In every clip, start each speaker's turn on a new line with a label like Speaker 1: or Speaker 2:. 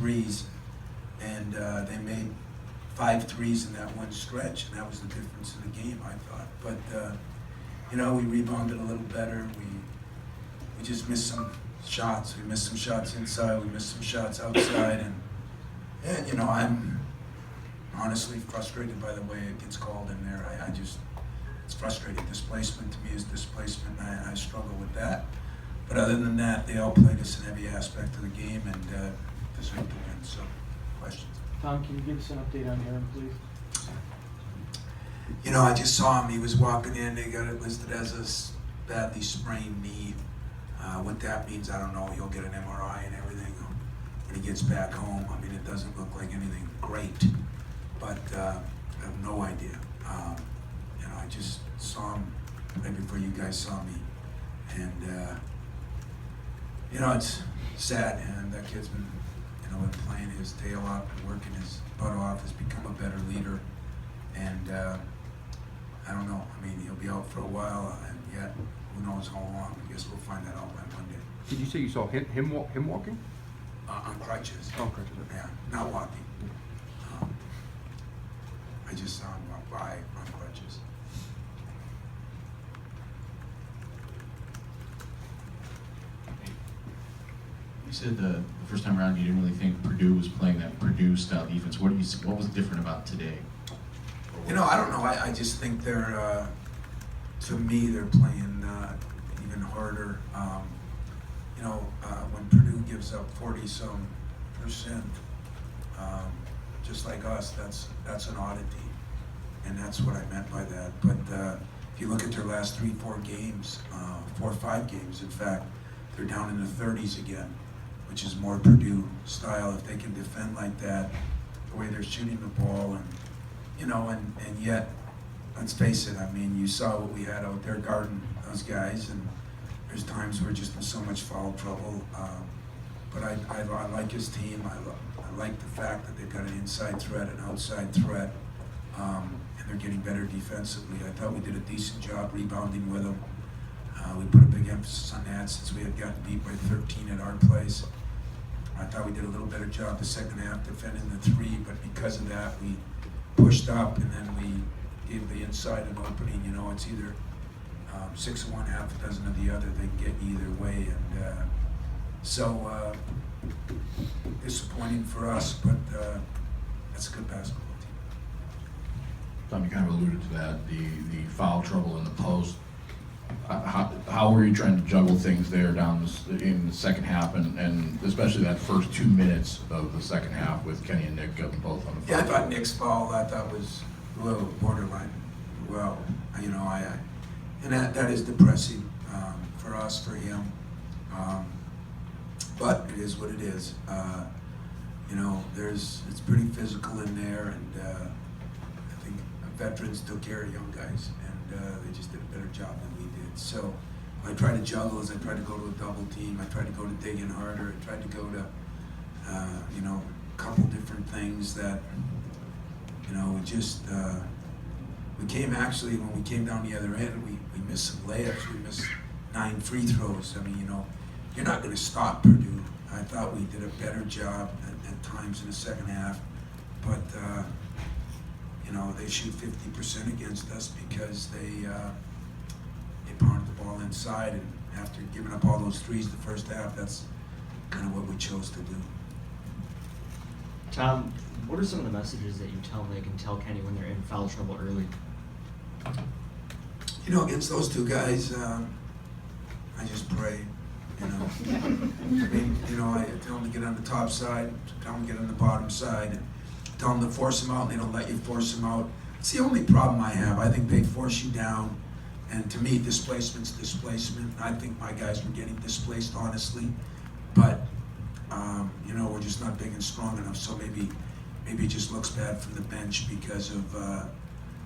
Speaker 1: threes, and they made 5 threes in that one stretch, and that was the difference in the game, I thought. But we rebounded a little better. We just missed some shots. We missed some shots inside. We missed some shots outside, and I'm honestly frustrated by the way it gets called in there. It's frustrating. Displacement to me is displacement. I struggle with that. But other than that, they all played us in every aspect of the game and deserved to win. So, questions?
Speaker 2: Tom, can you give us an update on Aaron, please?
Speaker 1: I just saw him. He was walking in. They got it listed as a badly sprained knee. What that means, I don't know. He'll get an MRI and everything when he gets back home. I mean, it doesn't look like anything great, but I have no idea. I just saw him right before you guys saw me, and it's sad. And that kid's been, been playing his tail off and working his butt off. Has become a better leader, and I don't know. I mean, he'll be out for a while, and yet who knows how long? I guess we'll find that out by Monday.
Speaker 3: Did you say you saw him walking?
Speaker 1: On crutches.
Speaker 3: On crutches.
Speaker 1: Yeah, not walking. I just saw him walk by on crutches.
Speaker 4: You said the first time around you didn't really think Purdue was playing that Purdue-style defense. What was different about today?
Speaker 1: I don't know. I just think they're, to me, they're playing even harder. When Purdue gives up 40-some%, just like us, that's an oddity, and that's what I meant by that. But if you look at their last 3-4 games, 4 or 5 games, in fact, they're down in the 30s again, which is more Purdue style. If they can defend like that, the way they're shooting the ball, and yet, let's face it, I mean, you saw what we had out there guarding those guys, and there's times we're just in so much foul trouble. But I like his team. I like the fact that they've got an inside threat, an outside threat, and they're getting better defensively. I thought we did a decent job rebounding with them. We put a big emphasis on that since we had gotten beat by 13 at our place. I thought we did a little better job the second half defending the 3, but because of that, we pushed up, and then we gave the inside an opening. It's either 6 of one, half a dozen of the other. They can get either way, and so disappointing for us, but that's a good basketball team.
Speaker 5: Tom, you kind of alluded to that, the foul trouble in the post. How were you trying to juggle things there in the second half, and especially that first 2 minutes of the second half with Kenny and Nick getting both on the
Speaker 1: Yeah, I
Speaker 5: floor?
Speaker 1: thought Nick's foul, I thought was a little borderline. Well, and that is depressing for us, for him. But it is what it is. It's pretty physical in there, and I think veterans took care of young guys, and they just did a better job than we did. So I tried to juggle as I tried to go to a double team. I tried to go to dig in harder. I tried to go to, a couple different things that, we came actually, when we came down the other end, we missed some layups. We missed 9 free throws. I mean, you're not going to stop Purdue. I thought we did a better job at times in the second half, but they shoot 50% against us because they pounded the ball inside, and after giving up all those threes the first half, that's kind of what we chose to do.
Speaker 6: Tom, what are some of the messages that you tell them they can tell Kenny when they're in foul trouble early?
Speaker 1: Against those 2 guys, I just pray. I mean, I tell them to get on the top side, tell them to get on the bottom side, and tell them to force them out, and they don't let you force them out. It's the only problem I have. I think they force you down, and to me, displacement's displacement. I think my guys were getting displaced, honestly, but we're just not big and strong enough, so maybe it just looks bad from the bench because of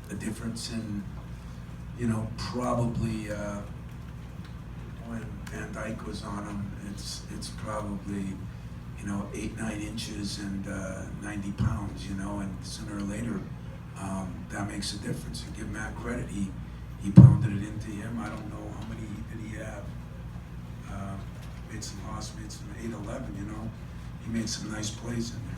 Speaker 1: the difference in, probably when Van Dyke was on him, it's probably, 8-9 inches and 90 pounds, and sooner or later, that makes a difference. And give Matt credit, he pounded it into him. I don't know how many did he have. Made some loss, made some 8-11, He he made some nice plays in there.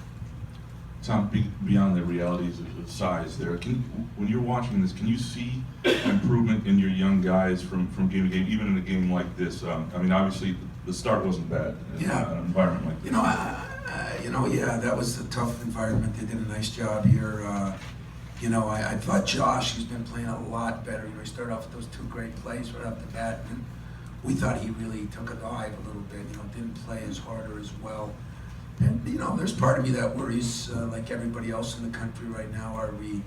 Speaker 7: Tom, beyond the realities of size there, when you're watching this, can you see improvement in your young guys from game to game, even in a game like this? I mean, obviously, the start wasn't bad in
Speaker 1: Yeah.
Speaker 7: an environment like this.
Speaker 1: Yeah, that was a tough environment. They did a nice job here. I thought Josh, who's been playing a lot better. He started off with those 2 great plays right off the bat, and we thought he really took a dive a little bit. Didn't play as hard or as well. And there's part of me that worries, like everybody else in the country right now. Are we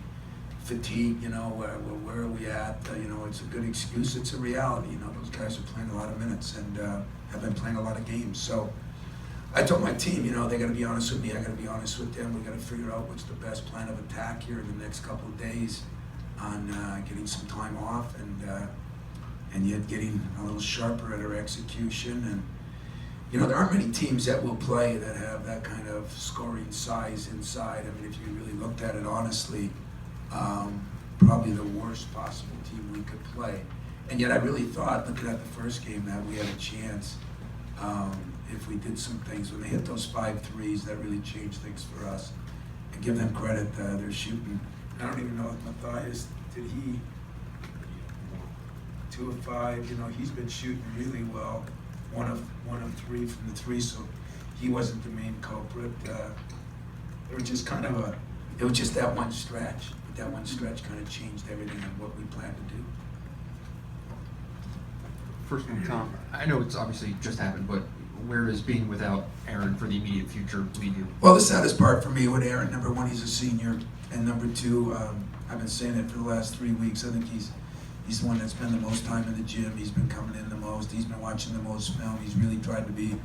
Speaker 1: fatigued? Where are we at? It's a good excuse. It's a reality. Those guys are playing a lot of minutes and have been playing a lot of games. So I told my team, they got to be honest with me. I got to be honest with them. We got to figure out what's the best plan of attack here in the next couple of days on getting some time off and yet getting a little sharper at our execution. And there aren't many teams that will play that have that kind of scoring size inside. I mean, if you really looked at it honestly, probably the worst possible team we could play. And yet I really thought, looking at the first game, that we had a chance if we did some things. When they hit those 5 threes, that really changed things for us. And give them credit, they're shooting. I don't even know if Matthias, did he? 2 of 5, he's been shooting really well. 1 of 3 from the 3, so he wasn't the main culprit. It was just it was just that one stretch. But that one stretch kind of changed everything on what we planned to do.
Speaker 3: First one, Tom. I know it's obviously just happened, but where does being without Aaron for the immediate future lead you?
Speaker 1: Well, the saddest part for me with Aaron, number 1, he's a senior, and number 2, I've been saying it for the last 3 weeks. I think he's the one that's spent the most time in the gym. He's been coming in the most. He's been watching the most film. He's really tried to be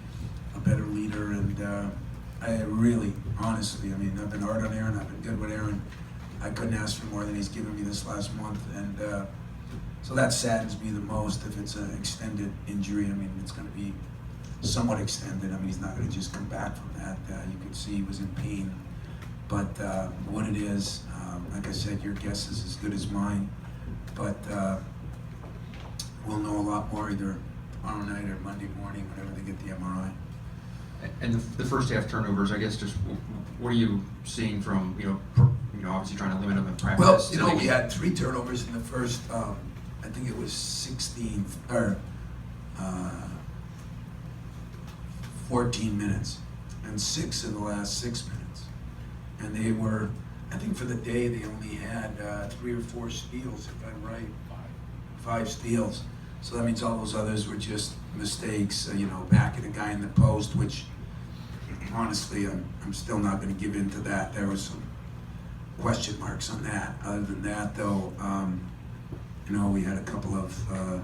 Speaker 1: a better leader, and I really, honestly, I've been hard on Aaron. I've been good with Aaron. I couldn't ask for more than he's given me this last month, and so that saddens me the most. If it's an extended injury, it's going to be somewhat extended. He's not going to just come back from that. You could see he was in pain. But what it is, like I said, your guess is as good as mine. But we'll know a lot more either tomorrow night or Monday morning, whenever they get the MRI.
Speaker 3: And the first half turnovers, I guess, just what are you seeing from, obviously trying to limit them in practice?
Speaker 1: Well, we had 3 turnovers in the first, I think it was 16 or 14 minutes, and 6 in the last 6 minutes. And they were, I think for the day, they only had 3 or 4 steals, if I'm right. 5 steals. So that means all those others were just mistakes, backing a guy in the post, which honestly, I'm still not going to give in to that. There was some question marks on that. Other than that, though, we had a couple of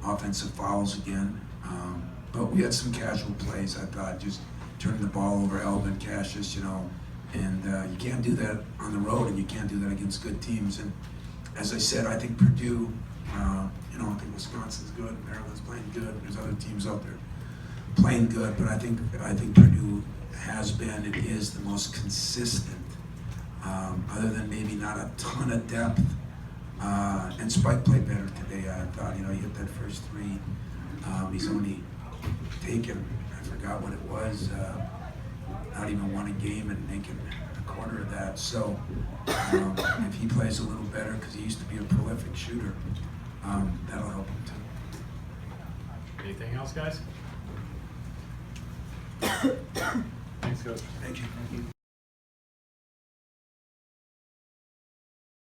Speaker 1: offensive fouls again. But we had some casual plays, I thought, just turning the ball over, Elvin, Cassius, and you can't do that on the road, and you can't do that against good teams. And as I said, I think Purdue, I think Wisconsin's good, Maryland's playing good, there's other teams out there playing good, but I think Purdue has been and is the most consistent, other than maybe not a ton of depth. And Spike played better today, I thought. He hit that first 3. He's only taken, I forgot what it was, not even won a game and making a quarter of that. So if he plays a little better, because he used to be a prolific shooter, that'll help him too.
Speaker 8: Anything else, guys?
Speaker 2: Thanks, Coach.
Speaker 1: Thank you.